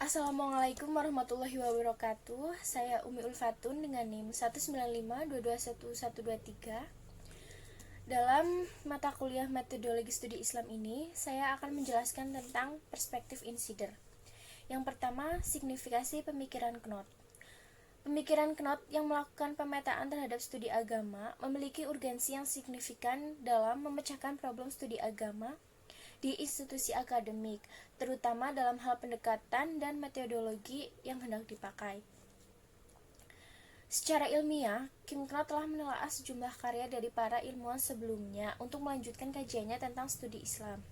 Assalamualaikum warahmatullahi wabarakatuh. Saya Umi Ulfatun dengan NIM 195221123. Dalam mata kuliah metodologi studi Islam ini, saya akan menjelaskan tentang perspektif insider. Yang pertama, signifikasi pemikiran Knot. Pemikiran Knot yang melakukan pemetaan terhadap studi agama memiliki urgensi yang signifikan dalam memecahkan problem studi agama di institusi akademik, terutama dalam hal pendekatan dan metodologi yang hendak dipakai. Secara ilmiah, Kim Knot telah menelaah sejumlah karya dari para ilmuwan sebelumnya untuk melanjutkan kajiannya tentang studi Islam.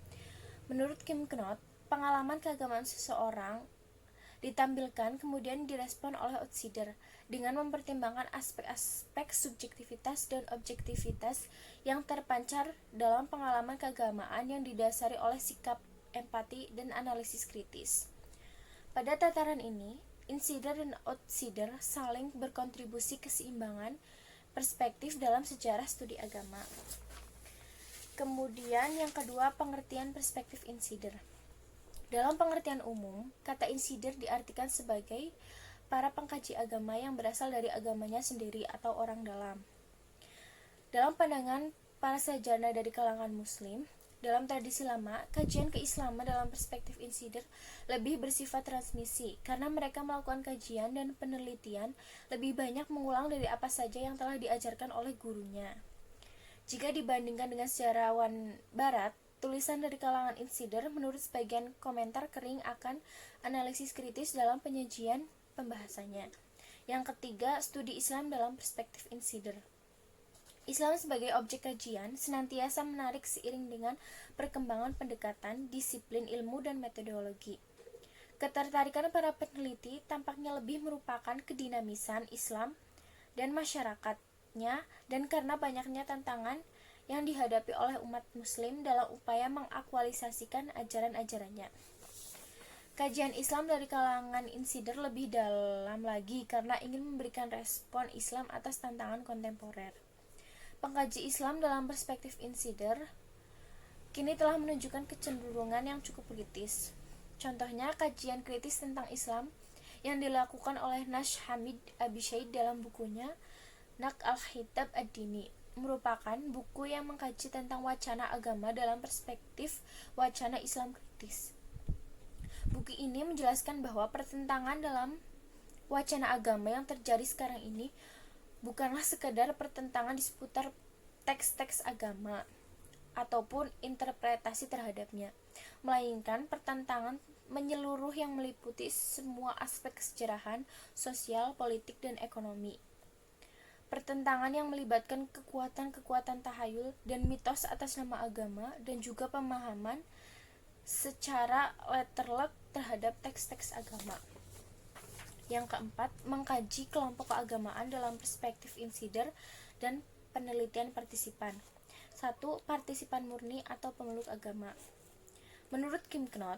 Menurut Kim Knot, pengalaman keagamaan seseorang ditampilkan kemudian direspon oleh outsider dengan mempertimbangkan aspek-aspek subjektivitas dan objektivitas yang terpancar dalam pengalaman keagamaan yang didasari oleh sikap empati dan analisis kritis. Pada tataran ini, insider dan outsider saling berkontribusi keseimbangan perspektif dalam sejarah studi agama. Kemudian yang kedua, pengertian perspektif insider. Dalam pengertian umum, kata insider diartikan sebagai para pengkaji agama yang berasal dari agamanya sendiri atau orang dalam. Dalam pandangan para sarjana dari kalangan muslim, dalam tradisi lama, kajian keislaman dalam perspektif insider lebih bersifat transmisi karena mereka melakukan kajian dan penelitian lebih banyak mengulang dari apa saja yang telah diajarkan oleh gurunya. Jika dibandingkan dengan sejarawan barat, tulisan dari kalangan insider menurut sebagian komentar kering akan analisis kritis dalam penyajian pembahasannya. Yang ketiga, studi Islam dalam perspektif insider. Islam sebagai objek kajian senantiasa menarik seiring dengan perkembangan pendekatan, disiplin ilmu, dan metodologi. Ketertarikan para peneliti tampaknya lebih merupakan kedinamisan Islam dan masyarakatnya, dan karena banyaknya tantangan yang dihadapi oleh umat muslim dalam upaya mengaktualisasikan ajaran-ajarannya. Kajian Islam dari kalangan insider lebih dalam lagi karena ingin memberikan respon Islam atas tantangan kontemporer. Pengkaji Islam dalam perspektif insider kini telah menunjukkan kecenderungan yang cukup kritis. Contohnya, kajian kritis tentang Islam yang dilakukan oleh Nash Hamid Abishaid dalam bukunya Naqd al-Khitab ad-Dini merupakan buku yang mengkaji tentang wacana agama dalam perspektif wacana Islam kritis. Buku ini menjelaskan bahwa pertentangan dalam wacana agama yang terjadi sekarang ini bukanlah sekadar pertentangan di seputar teks-teks agama ataupun interpretasi terhadapnya, melainkan pertentangan menyeluruh yang meliputi semua aspek kesejarahan, sosial, politik, dan ekonomi. Pertentangan yang melibatkan kekuatan-kekuatan tahayul dan mitos atas nama agama dan juga pemahaman secara letterlek terhadap teks-teks agama. Yang keempat, mengkaji kelompok keagamaan dalam perspektif insider dan penelitian partisipan. 1. Partisipan murni atau pemeluk agama. Menurut Kim Knot,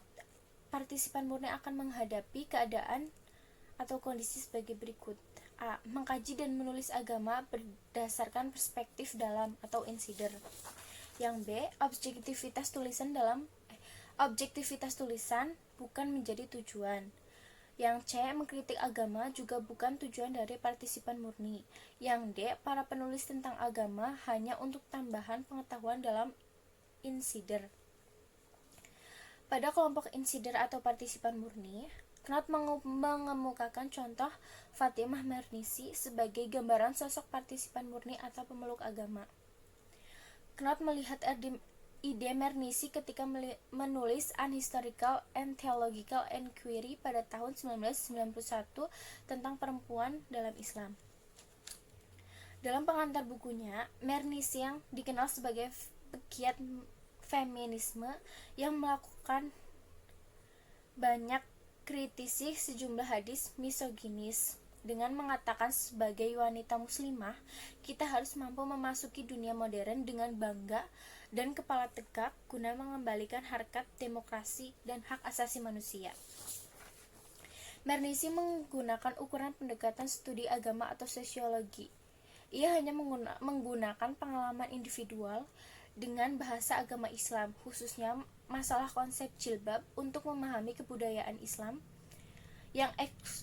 partisipan murni akan menghadapi keadaan atau kondisi sebagai berikut. A. Mengkaji dan menulis agama berdasarkan perspektif dalam atau insider. Yang B. Objektivitas tulisan bukan menjadi tujuan. Yang C. Mengkritik agama juga bukan tujuan dari partisipan murni. Yang D. Para penulis tentang agama hanya untuk tambahan pengetahuan dalam insider. Pada kelompok insider atau partisipan murni, Knot mengemukakan contoh Fatimah Mernisi sebagai gambaran sosok partisipan murni atau pemeluk agama. Knot melihat ide Mernisi ketika menulis An Historical and Theological Enquiry pada tahun 1991 tentang perempuan dalam Islam. Dalam pengantar bukunya, Mernisi yang dikenal sebagai pegiat feminisme yang melakukan banyak kritisi sejumlah hadis misoginis dengan mengatakan sebagai wanita muslimah, kita harus mampu memasuki dunia modern dengan bangga dan kepala tegak guna mengembalikan harkat demokrasi dan hak asasi manusia. Mernisi menggunakan ukuran pendekatan studi agama atau sosiologi. Ia hanya menggunakan pengalaman individual dengan bahasa agama Islam, khususnya masalah konsep jilbab untuk memahami kebudayaan Islam yang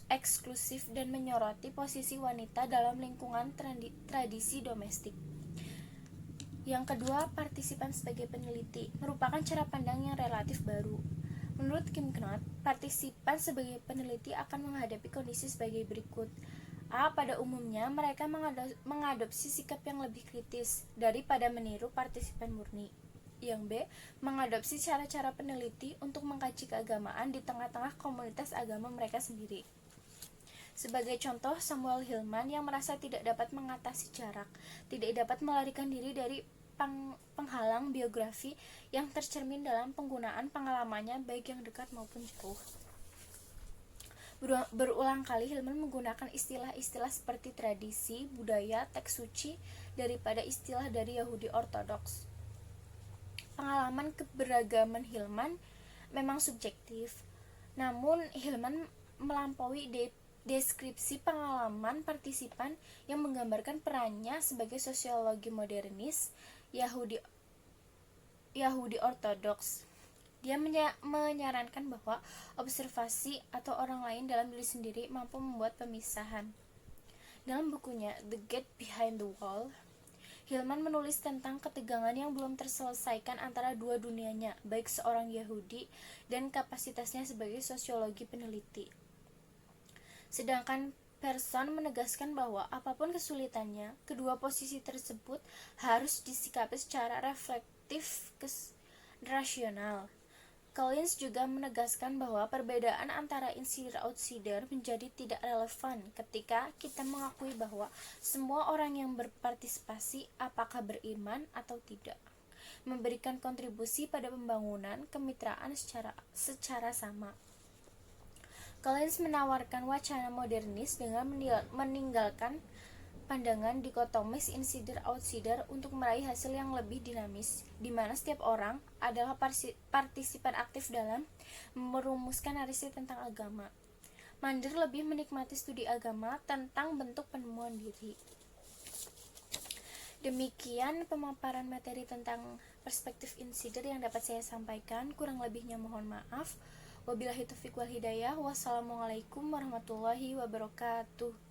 eksklusif dan menyoroti posisi wanita dalam lingkungan tradisi domestik. Yang kedua, partisipan sebagai peneliti merupakan cara pandang yang relatif baru. Menurut Kim Knott, partisipan sebagai peneliti akan menghadapi kondisi sebagai berikut. A. Pada umumnya, mereka mengadopsi sikap yang lebih kritis daripada meniru partisipan murni. Yang B. Mengadopsi cara-cara peneliti untuk mengkaji keagamaan di tengah-tengah komunitas agama mereka sendiri. Sebagai contoh, Samuel Hillman yang merasa tidak dapat mengatasi jarak, tidak dapat melarikan diri dari penghalang biografi yang tercermin dalam penggunaan pengalamannya baik yang dekat maupun jauh. Berulang kali Hillman menggunakan istilah-istilah seperti tradisi, budaya, teks suci daripada istilah dari Yahudi Ortodoks. Pengalaman keberagaman Hillman memang subjektif, namun Hillman melampaui deskripsi pengalaman partisipan yang menggambarkan perannya sebagai sosiologi modernis Yahudi Ortodoks. Dia menyarankan bahwa observasi atau orang lain dalam diri sendiri mampu membuat pemisahan. Dalam bukunya The Gate Behind the Wall, Hillman menulis tentang ketegangan yang belum terselesaikan antara dua dunianya, baik seorang Yahudi dan kapasitasnya sebagai sosiologi peneliti. Sedangkan Person menegaskan bahwa apapun kesulitannya, kedua posisi tersebut harus disikapi secara reflektif rasional. Collins juga menegaskan bahwa perbedaan antara insider-outsider menjadi tidak relevan ketika kita mengakui bahwa semua orang yang berpartisipasi, apakah beriman atau tidak, memberikan kontribusi pada pembangunan kemitraan secara sama. Collins menawarkan wacana modernis dengan meninggalkan pandangan dikotomis insider-outsider untuk meraih hasil yang lebih dinamis, di mana setiap orang adalah partisipan aktif dalam merumuskan narasi tentang agama. Mander lebih menikmati studi agama tentang bentuk penemuan diri. Demikian pemaparan materi tentang perspektif insider yang dapat saya sampaikan. Kurang lebihnya mohon maaf. Wabillahi taufiq wal hidayah. Wassalamualaikum warahmatullahi wabarakatuh.